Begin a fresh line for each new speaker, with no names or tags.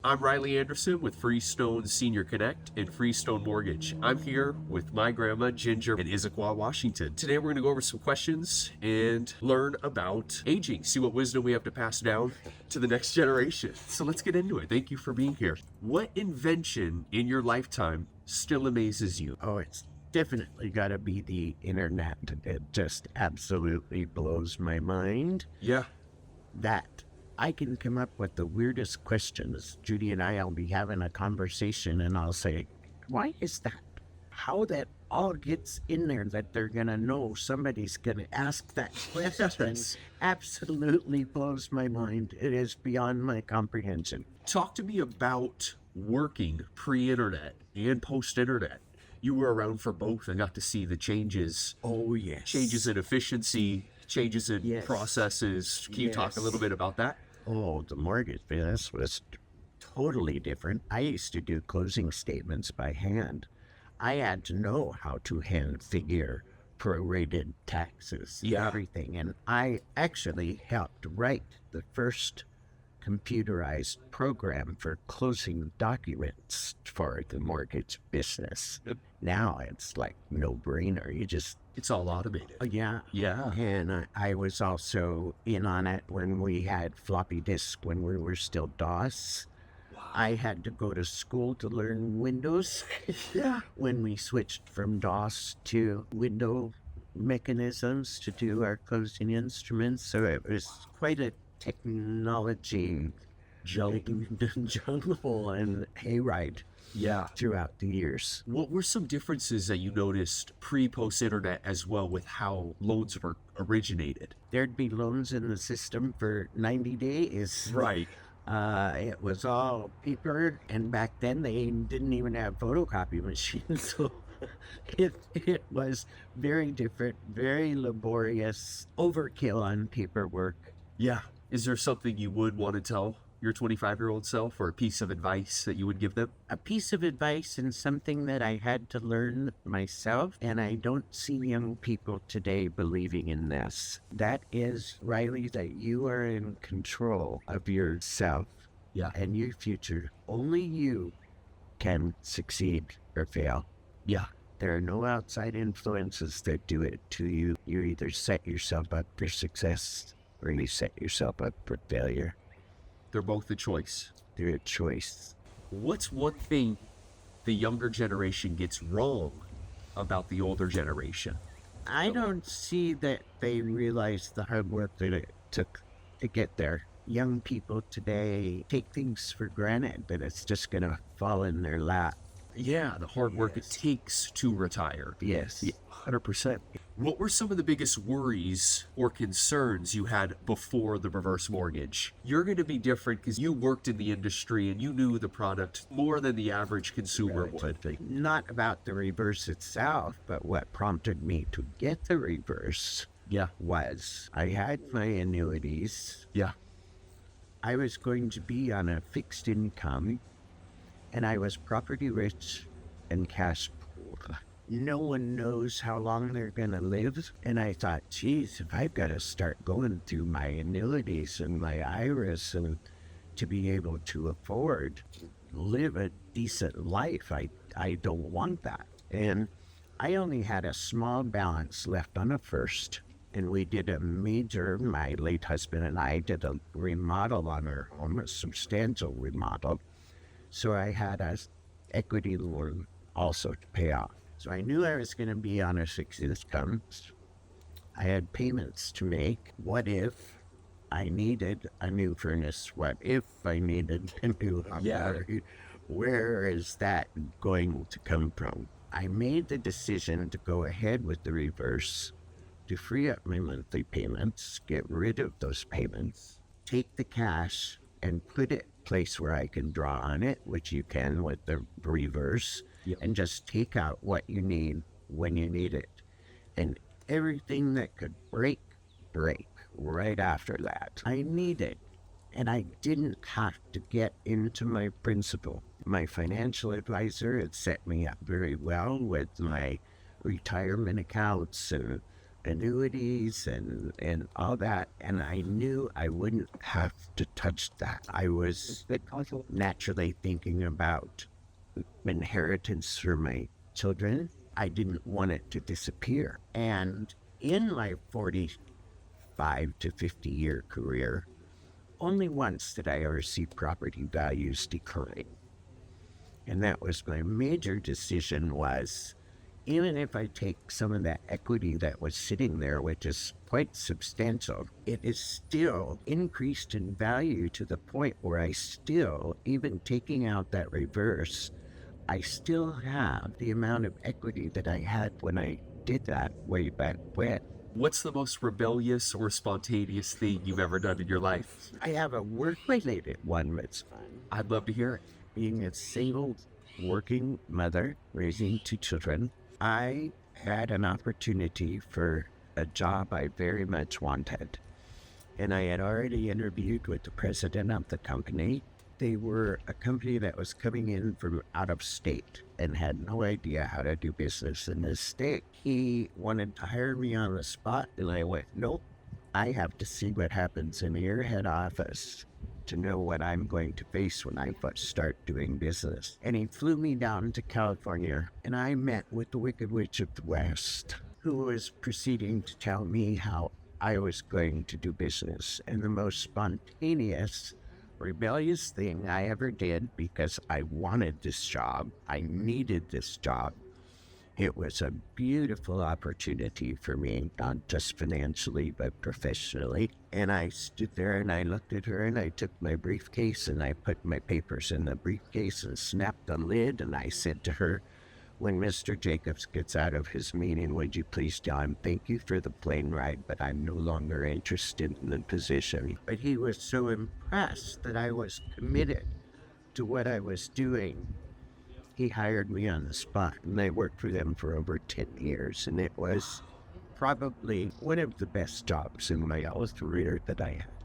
I'm Riley Anderson with Freestone Senior Connect and Freestone Mortgage. I'm here with my grandma, Ginger, in Issaquah, Washington. Today we're going to go over some questions and learn about aging, see what wisdom we have to pass down to the next generation. So let's get into it. Thank you for being here. What invention in your lifetime still amazes you?
Oh, it's definitely got to be the internet. It just absolutely blows my mind
Yeah.
that I can come up with the weirdest questions. Judy and I'll be having a conversation and I'll say, why is that? How that all gets in there that they're going to know somebody's going to ask that question absolutely blows my mind. It is beyond my comprehension.
Talk to me about working pre-internet and post-internet. You were around for both and got to see the changes.
Oh, yes.
Changes in efficiency, changes in processes. Can you talk a little bit about that?
Oh, the mortgage business was totally different. I used to do closing statements by hand. I had to know how to hand figure prorated taxes, everything. And I actually helped write the first computerized program for closing documents for the mortgage business. Now it's like no-brainer.
It's all automated.
Yeah.
Yeah.
And I was also in on it when we had floppy disk, when we were still DOS. Wow. I had to go to school to learn Windows.
Yeah.
When we switched from DOS to window mechanisms to do our closing instruments. So it was quite a technology jungle and hayride throughout the years.
What were some differences that you noticed pre-post internet as well with how loans were originated?
There'd be loans in the system for 90 days.
Right.
It was all paper, and back then they didn't even have photocopy machines, so it was very different, very laborious, overkill on paperwork.
Yeah. Is there something you would want to tell your 25-year-old self, or a piece of advice that you would give them?
A piece of advice and something that I had to learn myself, and I don't see young people today believing in this. That is, Riley, that you are in control of yourself and your future. Only you can succeed or fail.
Yeah.
There are no outside influences that do it to you. You either set yourself up for success or you set yourself up for failure.
They're both a choice.
They're a choice.
What's one thing the younger generation gets wrong about the older generation?
I don't see that they realize the hard work that it took to get there. Young people today take things for granted that it's just going to fall in their lap.
Yeah, the hard work it takes to retire.
Yes.
100%. What were some of the biggest worries or concerns you had before the reverse mortgage? You're going to be different because you worked in the industry and you knew the product more than the average consumer would.
Not about the reverse itself, but what prompted me to get the reverse was I had my annuities.
Yeah.
I was going to be on a fixed income, and I was property rich and cash poor. No one knows how long they're going to live. And I thought, geez, if I've got to start going through my annuities and my IRAs and to be able to afford live a decent life, I don't want that. And I only had a small balance left on a first. And we did my late husband and I did a remodel on our home, a substantial remodel. So I had a equity loan also to pay off. So I knew I was going to be on a fixed income. I had payments to make. What if I needed a new furnace? What if I needed a new battery? Where is that going to come from? I made the decision to go ahead with the reverse to free up my monthly payments, get rid of those payments, take the cash and put it place where I can draw on it, which you can with the reverse, and just take out what you need when you need it. And everything that could break right after that. I needed, and I didn't have to get into my principal. My financial advisor had set me up very well with my retirement accounts and annuities and all that. And I knew I wouldn't have to touch that. I was naturally thinking about inheritance for my children. I didn't want it to disappear. And in my 45 to 50 year career, only once did I ever see property values decline. And that was my major decision was, even if I take some of that equity that was sitting there, which is quite substantial, it is still increased in value to the point where I still, even taking out that reverse, I still have the amount of equity that I had when I did that way back when.
What's the most rebellious or spontaneous thing you've ever done in your life?
I have a work-related one that's fun.
I'd love to hear it.
Being a single working mother, raising two children, I had an opportunity for a job I very much wanted. And I had already interviewed with the president of the company. They were a company that was coming in from out of state and had no idea how to do business in this state. He wanted to hire me on the spot, and I went, nope, I have to see what happens in your head office to know what I'm going to face when I first start doing business. And he flew me down to California, and I met with the Wicked Witch of the West, who was proceeding to tell me how I was going to do business. And the most spontaneous, rebellious thing I ever did, because I wanted this job, I needed this job. It was a beautiful opportunity for me, not just financially, but professionally. And I stood there and I looked at her and I took my briefcase and I put my papers in the briefcase and snapped the lid. And I said to her, when Mr. Jacobs gets out of his meeting, would you please tell him, thank you for the plane ride, but I'm no longer interested in the position. But he was so impressed that I was committed to what I was doing. He hired me on the spot, and I worked for them for over 10 years, and it was probably one of the best jobs in my whole career that I had.